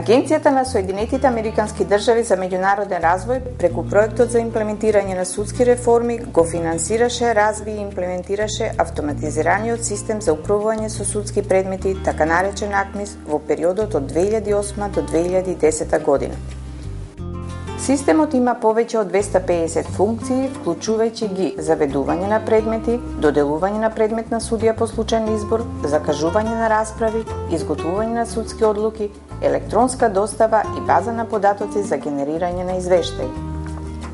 Агенцијата на Соединетите Американски држави за меѓународен развој преку проектот за имплементирање на судски реформи го финансираше, разви и имплементираше автоматизираниот систем за управување со судски предмети, така наречен АКМИС, во периодот од 2008 до 2010 година. Системот има повеќе од 250 функции, вклучувајќи ги заведување на предмети, доделување на предмет на судија по случајен избор, закажување на расправи, изготвување на судски одлуки, електронска достава и база на податоци за генерирање на извештаи.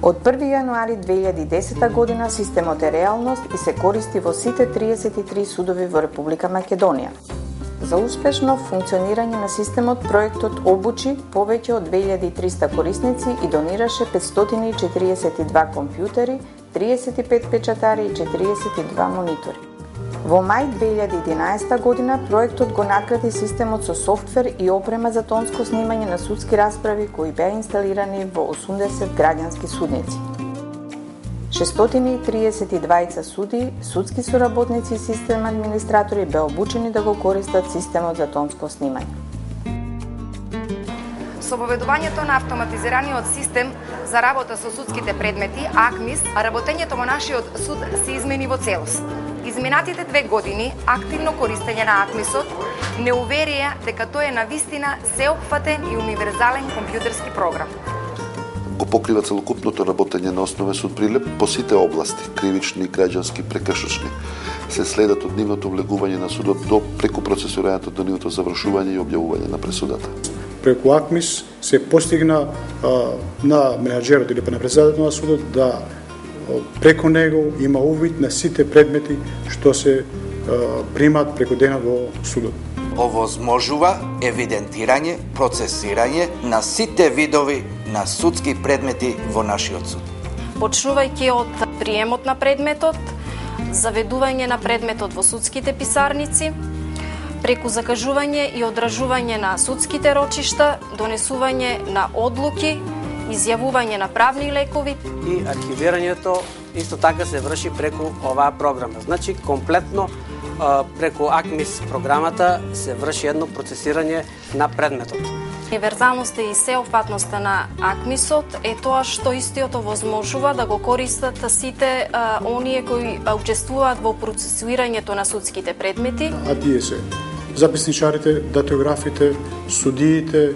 Од 1 јануари 2010 година системот е реалност и се користи во сите 33 судови во Република Македонија. За успешно функционирање на системот, проектот обучи повеќе од 2300 корисници и донираше 542 компјутери, 35 печатари и 42 монитори. Во мај 2011 година проектот го надгради системот со софтвер и опрема за тонско снимање на судски расправи кои беа инсталирани во 80 граѓански судници. 632 суди, судски соработници и систем администратори беа обучени да го користат системот за тонско снимање. Со воведувањето на автоматизираниот систем за работа со судските предмети, АКМИС, работењето во нашиот суд се измени во целост. Изминатите 2 години активно користење на АКМИСот не уверија дека тој е навистина сеопфатен и универзален компјутерски програм. Го покрива целокупното работење на основен суд прилеп по сите области, кривични, граѓански, прекршочни. Се следат од нивното влегување на судот до преку процесирањето до нивното завршување и објавување на пресудата. Преку АКМИС се постигна на менаџерот или на председателот на судот да преку него има увид на сите предмети што се примат преку денот во судот. Овозможува евидентирање, процесирање на сите видови на судски предмети во нашиот суд. Почнувајќи од приемот на предметот, заведување на предметот во судските писарници, преку закажување и одражување на судските рочишта, донесување на одлуки, изјавување на правни лекови и архивирањето исто така се врши преку оваа програма. Значи комплетно преку АКМИС програмата се врши едно процесирање на предметот. Универзалноста и сеопфатноста на АКМИСот е тоа што истиот овозможува да го користат сите оние кои учествуваат во процесуирањето на судските предмети. А тие се записничарите, датографите, судиите,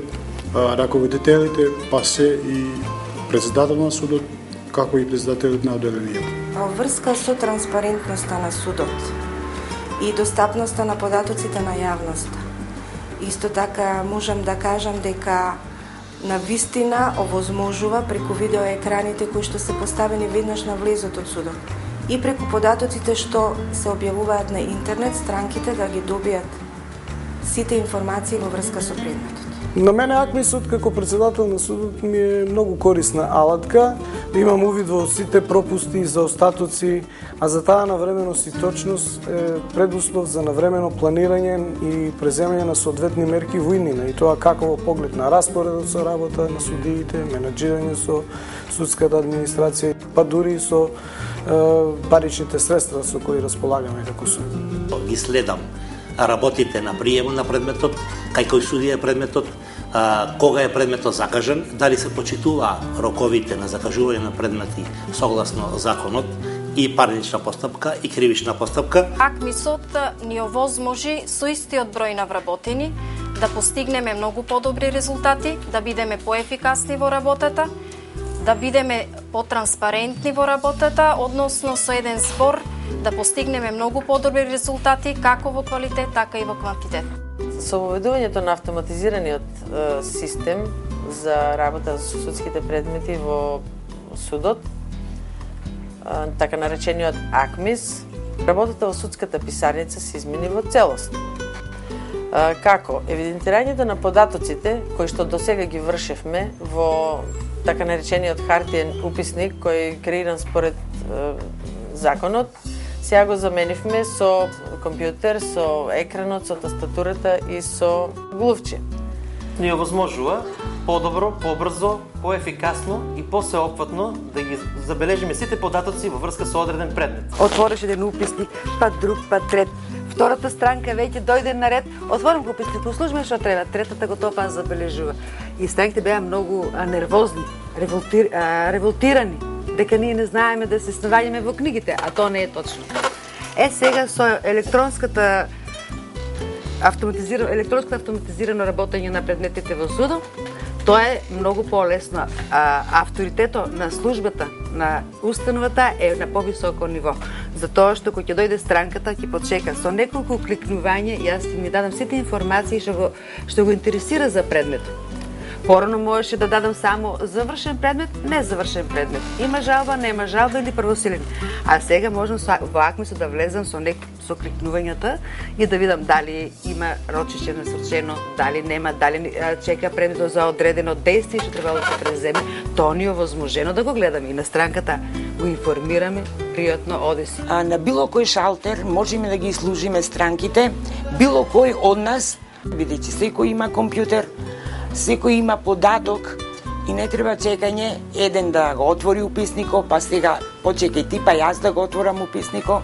раководителите, па се и председател на судот, како и председателот на одделението. Во врска со транспарентноста на судот и достапноста на податоците на јавноста. Исто така можам да кажам дека на вистина овозможува преку видеоекраните кои што се поставени веднаш на влезот од судот и преку податоците што се објавуваат на интернет странките да ги добијат сите информации во врска со предметот. На мене АКМИСот како председател на судот ми е многу корисна алатка. Имам увид во сите пропусти и заостатоци, а за таа навременост и точност е предуслов за навремено планирање и преземање на соодветни мерки во иднина, и тоа како во поглед на распоредот со работа на судиите, менаџирање со судската администрација, па дури и со паричните средства со кои располагаме како суд. Ги следам работите на приемот на предметот, кај кој судија е предметот, кога е предметот закажан, дали се почитува роковите на закажување на предмети согласно законот и парнична постапка и кривична постапка. АКМИСот ни овозможи со истиот број на вработени да постигнеме многу подобри резултати, да бидеме поефикасни во работата, да бидеме потранспарентни во работата, односно со еден збор да постигнеме многу подобри резултати како во квалитет, така и во квантитет. Со воведувањето на автоматизираниот систем за работа со судските предмети во судот, така наречениот АКМИС, работата во судската писарница се измени во целост. Како евидентирањето на податоците кои што досега ги вршевме во така наречениот хартиен уписник кој е креиран според законот, сега го заменивме со компјутер, со екранот, со тастатурата и со глувче. Ни овозможува подобро, побрзо, поефикасно и посеопфатно да ги забележиме сите податоци во врска со одреден предмет. Отвориш еден уписник, па друг, па трет. Втората странка веќе дојде на ред, отворам го уписник, послушаме што треба, третата го тоа забележува. И странките беа многу нервозни, револтирани, дека ние не знаеме да се снаваѓаме во книгите, а тоа не е точно. Сега со електронското автоматизирано работење на предметите во судот, тоа е многу полесно. Авторитето на службата, на установата е на повисоко ниво. Затоа што кога ќе дојде странката, ќе почека со неколку кликнувања, јас ќе ми дадам сите информации што го интересира за предметот. Порано можеше да дадам само завршен предмет, незавршен предмет. Има жалба, нема жалба или првосилен. А сега можам во АКМИС да влезам со кликнувањата и да видам дали има рочище насрчено, дали нема, дали чека предметот за одредено действие што треба да се преземе. Тоа ни е овозможено да го гледаме и на странката го информираме, пријатно одеси. На било кој шалтер можеме да ги служиме странките, било кој од нас, бидејќи секој има компјутер, секој има податок и не треба чекање еден да го отвори уписникот, па сега почекај ти, па јас да го отворам уписникот.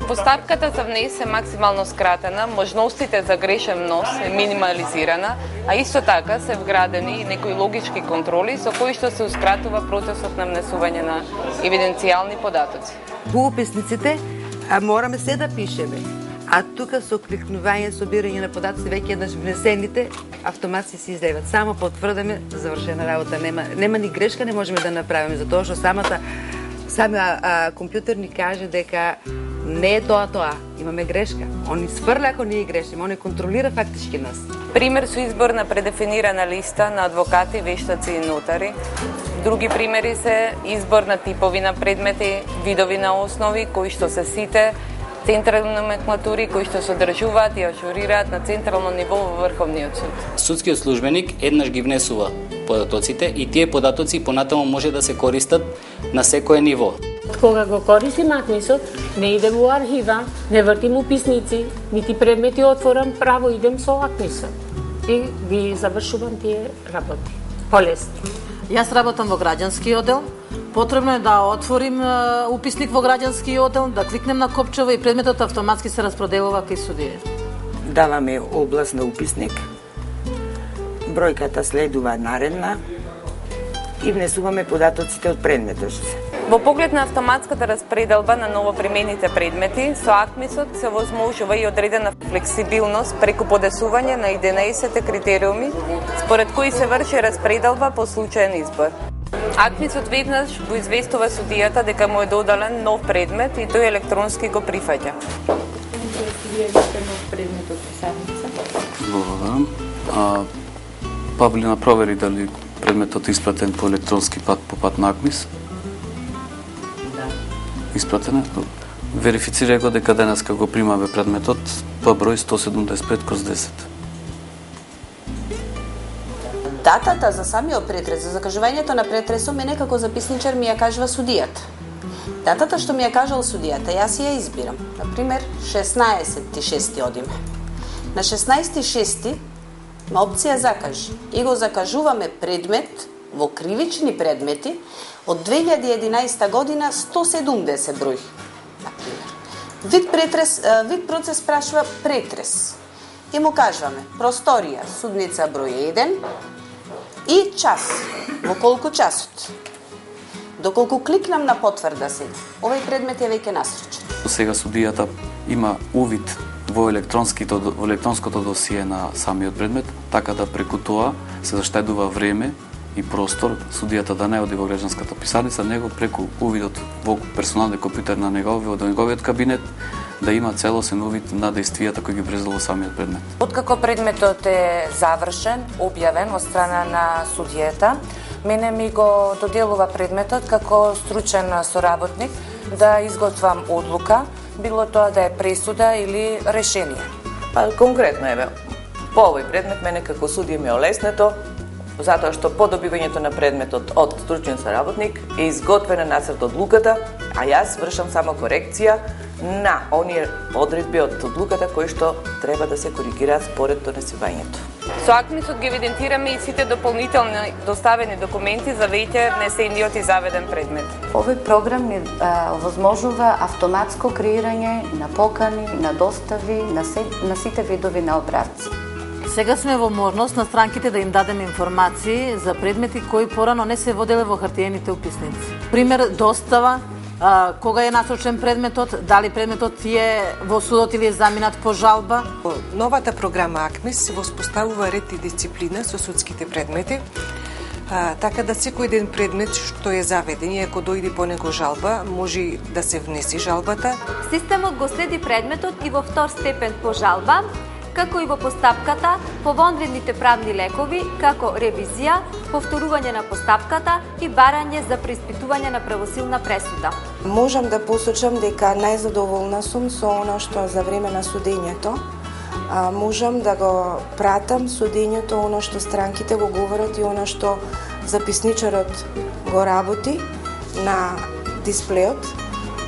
Постапката за внес е максимално скратена, можностите за грешен внос е минимализирана, а исто така се вградени некои логички контроли со кои што се ускратува процесот на внесување на евиденцијални податоци. Во уписниците мораме се да пишеме. А тука со кликнување, собирање на податоци, веќе еднаш внесените, автоматски се излеват. Само потврдаме, завршена работа. Нема ни грешка, не можеме да направиме, затоа што самиот компјутер ни каже дека не е тоа. Имаме грешка. Он ни сврля ако ние грешиме, он не контролира фактички нас. Пример со избор на предефинирана листа на адвокати, вештаци и нотари. Други примери се избор на типови на предмети, видови на основи, кои што се сите, централни номенклатури кои што се одржуваат и ажурираат на централно ниво во Врховниот суд. Судскиот службеник еднаш ги внесува податоците и тие податоци понатаму може да се користат на секое ниво. Кога го користим АКМИСот, не идем во архива, не вртим уписници, нити предмети отворам, право идем со АКМИСот и ги завршувам тие работи. Полесно. Јас работам во граѓански оддел. Потребно е да отворим уписник во граѓански оддел, да кликнем на копчево и предметот автоматски се распределува кај судијата. Даваме област на уписник, бројката следува наредна и внесуваме податоците од предметот. Во поглед на автоматската распределба на новопримените предмети, со АКМИСот се возможува и одредена флексибилност преку подесување на 11 критериуми, според кои се врши распределба по случаен избор. АКМИСот веднаш го известува судијата дека му е додален нов предмет и тој електронски го прифаќа. Благодарам. Павлина провери дали предметот е испратен по електронски пат по пат на АКМИС. Испратен е. Верифицирај го дека денеска го примаме предметот по број 175/10. Датата за самиот претрес, за закажувањето на претресот, мене како записничар ми ја кажува судијата. Датата што ми ја кажал судијата, јас ја избирам. Например, 16.6. одиме. На 16.6. на опција закажи и го закажуваме предмет во кривични предмети од 2011 година 170 број. Например, вид процес прашува претрес. И му кажуваме просторија, судница број 1 и час, во колку часот. Доколку кликнам на потврда сега, овој предмет е веќе насречен. Сега судијата има увид во електронското досие на самиот предмет, така да преку тоа се заштедува време и простор, судијата да не оди во граѓанската писарница, него преку увидот во персоналниот компјутер на неговиот кабинет, да има целосен увид на действијата кои ги влезло во самиот предмет. Откако предметот е завршен, објавен од страна на судијата, мене ми го доделува предметот како стручен соработник да изготвам одлука, било тоа да е пресуда или решение. Конкретно еве, по овој предмет мене како судија ми е олеснето, затоа што по добивањето на предметот од стручен соработник е изготвена нацрт одлуката, а јас вршам само корекција на оние одредби од одлуката кои што треба да се коригираат според донесувањето. Со АКМИСот ги евидентираме и сите дополнителни доставени документи за веќе внесениот и заведен предмет. Овој програм ни овозможува автоматско креирање на покани, на достави, на сите видови на образци. Сега сме во можност на странките да им дадеме информации за предмети кои порано не се воделе во хартиените уписници. Пример, достава, кога е насочен предметот, дали предметот е во судот или е заминат по жалба. Новата програма АКМИС се воспоставува ред и дисциплина со судските предмети, така да секој еден предмет што е заведен и ако дојде по него жалба, може да се внеси жалбата. Системот го следи предметот и во втор степен по жалба, како и во постапката по вонредните правни лекови, како ревизија, повторување на постапката и барање за преиспитување на правосилна пресуда. Можам да посочам дека најзадоволна сум со она што за време на судењето можам да го пратам судењето, она што странките го говорат и она што записничарот го работи на дисплеот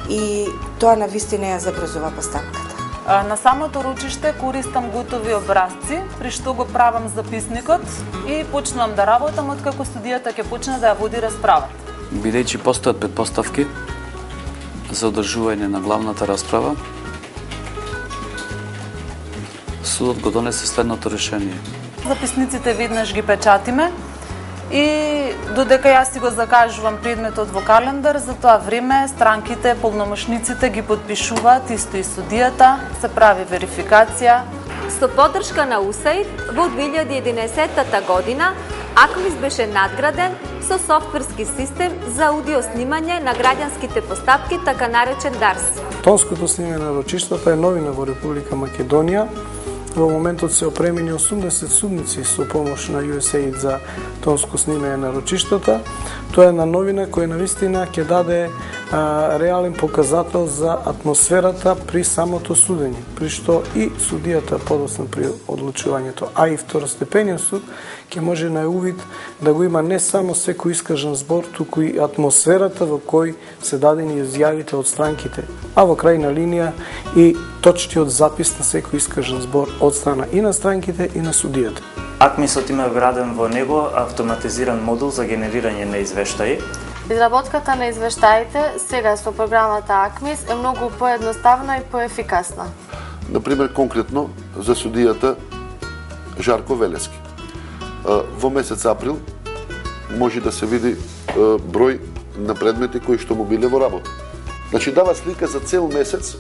и тоа навистина ја забрзува постапката. На самото ручиште користам готови образци, при што го правам записникот и почнувам да работам откако судијата ќе почне да ја води расправата. Бидејќи постојат претпоставки за одржување на главната расправа, судот го донесе следното решение. Записниците веднаш ги печатиме и додека јас си го закажувам предметот во календар, за тоа време странките, полномошниците ги подпишуваат, исто и судијата, се прави верификација. Со поддршка на УСАИД во 2011 година АКМИС беше надграден со софтверски систем за аудио снимање на граѓанските постапки, така наречен ДАРС. Тонското снимање на рочиштата е новина во Република Македонија. Во моментот се опремени 80 судници со помош на USAID за тонско снимање на рочиштата. Тоа е една новина која навистина ќе даде реален показател за атмосферата при самото судење, при што и судијата подоцна при одлучувањето, а и второстепениот суд ќе може на увид да го има не само секој искажан збор, туку и атмосферата во кој се дадени изјавите од странките, а во крајна линија и точниот запис на секој искажан збор од страна и на странките и на судијата. АКМИСот има вграден во него автоматизиран модул за генерирање на извештаи. Изработката на извештаите сега со програмата АКМИС е многу поедноставна и поефикасна. Например, конкретно за судијата Жарко Велески. Во месец април може да се види број на предмети кои што му биле во работа. Значи дава слика за цел месец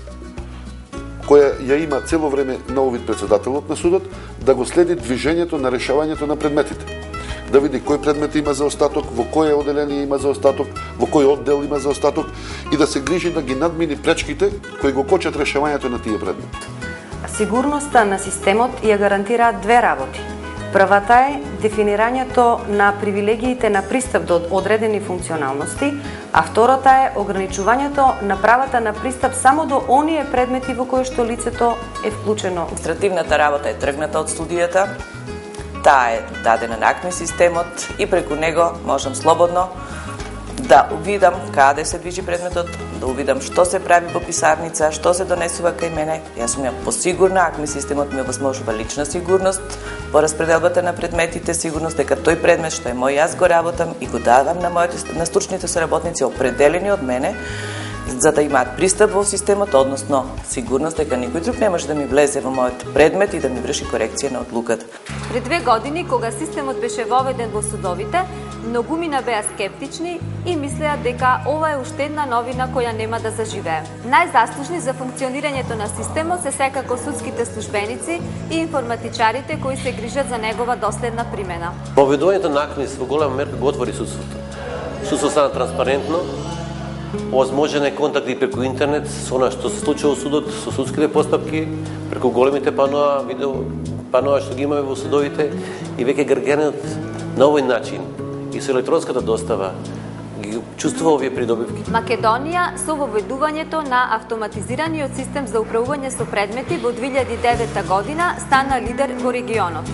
која ја има цело време на увид председателот на судот, да го следи движењето на решавањето на предметите. Да види кој предмет има заостаток, во кое оделение има заостаток, во кој оддел има заостаток и да се грижи да ги надмини пречките кои го кочат решавањето на тие предмети. Сигурноста на системот ја гарантираат две работи. Првата е дефинирањето на привилегиите на пристап до одредени функционалности, а втората е ограничувањето на правата на пристап само до оние предмети во кои што лицето е вклучено. Административната работа е тргната од студијата, таа е дадена на АКМИС системот и преку него можам слободно да увидам каде се движи предметот, да увидам што се прави во писарница, што се донесува кај мене. Јас сум ја посигурна, АКМИС системот ми овозможува лична сигурност, по распределбата на предметите, сигурност дека тој предмет што е мој, јас го работам и го давам на стручните соработници определени од мене, за да имаат пристап во системот, односно сигурност дека никој друг не може да ми влезе во мојот предмет и да ми врши корекција на одлуката. Пред 2 години, кога системот беше воведен во судовите, многумина беа скептични и мислеа дека ова е уште една новина која нема да заживее. Најзаслужни за функционирањето на системот се секако судските службеници и информатичарите кои се грижат за негова доследна примена. Воведувањето на АКМИС во голема мерка го отвори судството. Судството стана транспарентно, овозможен е контакт и преку интернет со она што се случува во судот, со судските постапки, преку големите паноа, паноа што ги имаме во судовите и веќе граѓанинот на овој начин и со електронската достава ги чувствува овие придобивки. Македонија со воведувањето на автоматизираниот систем за управување со предмети во 2009 година стана лидер во регионот.